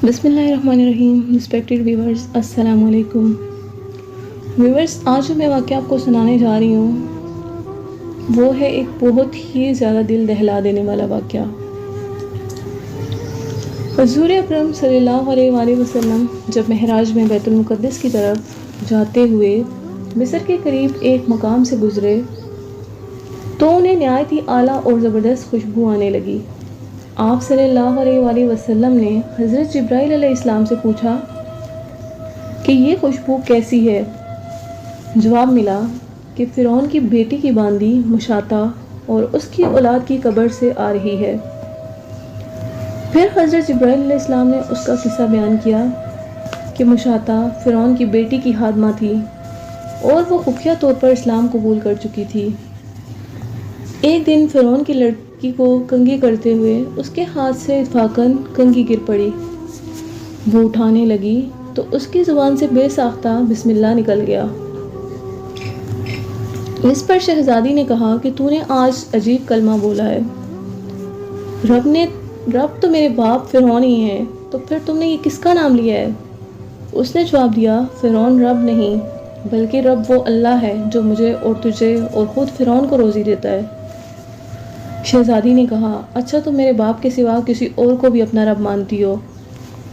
بسم اللہ الرحمن الرحیم. رسپیکٹڈ ویورز، السلام علیکم. ویورز، آج جو میں واقعہ آپ کو سنانے جا رہی ہوں وہ ہے ایک بہت ہی زیادہ دل دہلا دینے والا واقعہ. حضور اکرم صلی اللہ علیہ وآلہ وسلم جب معراج میں بیت المقدس کی طرف جاتے ہوئے مصر کے قریب ایک مقام سے گزرے تو انہیں نہایت ہی اعلیٰ اور زبردست خوشبو آنے لگی. آپ صلی اللہ علیہ وآلہ وسلم نے حضرت جبرائیل علیہ السلام سے پوچھا کہ یہ خوشبو کیسی ہے؟ جواب ملا کہ فرعون کی بیٹی کی باندی مشاطہ اور اس کی اولاد کی قبر سے آ رہی ہے. پھر حضرت جبرائیل علیہ السلام نے اس کا قصہ بیان کیا کہ مشاطہ فرعون کی بیٹی کی خادمہ تھی اور وہ خفیہ طور پر اسلام قبول کر چکی تھی. ایک دن فرعون کی لڑکی کو کنگھی کرتے ہوئے اس کے ہاتھ سے اتفاقاً کنگھی گر پڑی. وہ اٹھانے لگی تو اس کی زبان سے بے ساختہ بسم اللہ نکل گیا. اس پر شہزادی نے کہا کہ تو نے آج عجیب کلمہ بولا ہے. رب تو میرے باپ فرعون ہی ہے، تو پھر تم نے یہ کس کا نام لیا ہے؟ اس نے جواب دیا، فرعون رب نہیں بلکہ رب وہ اللہ ہے جو مجھے اور تجھے اور خود فرعون کو روزی دیتا ہے. شہزادی نے کہا، اچھا تو میرے باپ کے سوا کسی اور کو بھی اپنا رب مانتی ہو؟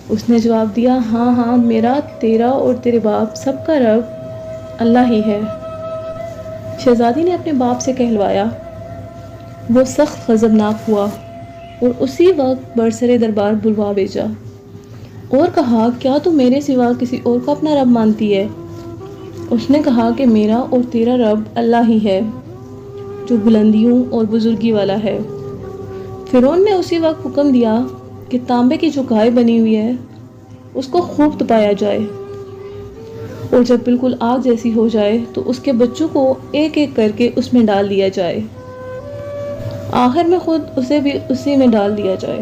اس نے جواب دیا، ہاں میرا، تیرا اور تیرے باپ سب کا رب اللہ ہی ہے. شہزادی نے اپنے باپ سے کہلوایا. وہ سخت غضبناک ہوا اور اسی وقت برسر دربار بلوا بھیجا اور کہا، کیا تو میرے سوا کسی اور کو اپنا رب مانتی ہے؟ اس نے کہا کہ میرا اور تیرا رب اللہ ہی ہے جو بلندیوں اور بزرگی والا ہے. فرعون نے اسی وقت حکم دیا کہ تانبے کی جو گائے بنی ہوئی ہے اس کو خوب تپایا جائے اور جب بالکل آگ جیسی ہو جائے تو اس کے بچوں کو ایک ایک کر کے اس میں ڈال دیا جائے. آخر میں خود اسے بھی اسی میں ڈال دیا جائے.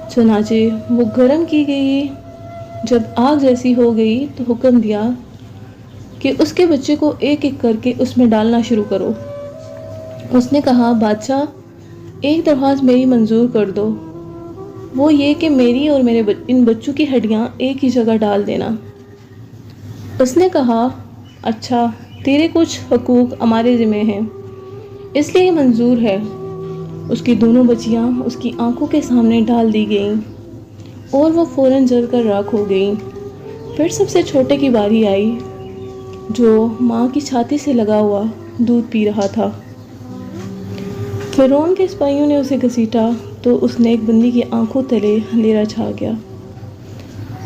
چنانچہ وہ گرم کی گئی. جب آگ جیسی ہو گئی تو حکم دیا کہ اس کے بچے کو ایک ایک کر کے اس میں ڈالنا شروع کرو. اس نے کہا، بادشاہ ایک درخواست میری منظور کر دو، وہ یہ کہ میری اور میرے ان بچوں کی ہڈیاں ایک ہی جگہ ڈال دینا. اس نے کہا، اچھا تیرے کچھ حقوق ہمارے ذمہ ہیں اس لیے یہ منظور ہے. اس کی دونوں بچیاں اس کی آنکھوں کے سامنے ڈال دی گئیں اور وہ فوراً جل کر راکھ ہو گئیں. پھر سب سے چھوٹے کی باری آئی جو ماں کی چھاتی سے لگا ہوا دودھ پی رہا تھا. فرعون کے سپاہیوں نے اسے گھسیٹا تو اس نیک بندی کی آنکھوں تلے اندھیرا چھا گیا.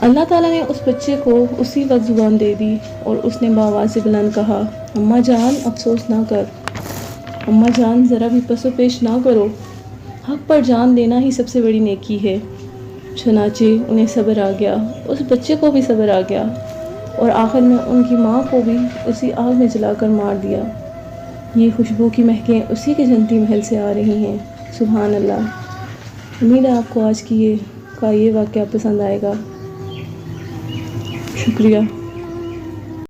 اللہ تعالیٰ نے اس بچے کو اسی وقت زبان دے دی اور اس نے بآواز بلند کہا، اماں جان افسوس نہ کر، اماں جان ذرا بھی پس و پیش نہ کرو، حق پر جان دینا ہی سب سے بڑی نیکی ہے. چنانچہ انہیں صبر آ گیا، اس بچے کو بھی صبر آ گیا اور آخر میں ان کی ماں کو بھی اسی آگ میں جلا کر مار دیا. یہ خوشبو کی مہکیں اسی کے جنتی محل سے آ رہی ہیں. سبحان اللہ. امید ہے آپ کو آج کی یہ واقعہ پسند آئے گا. شکریہ.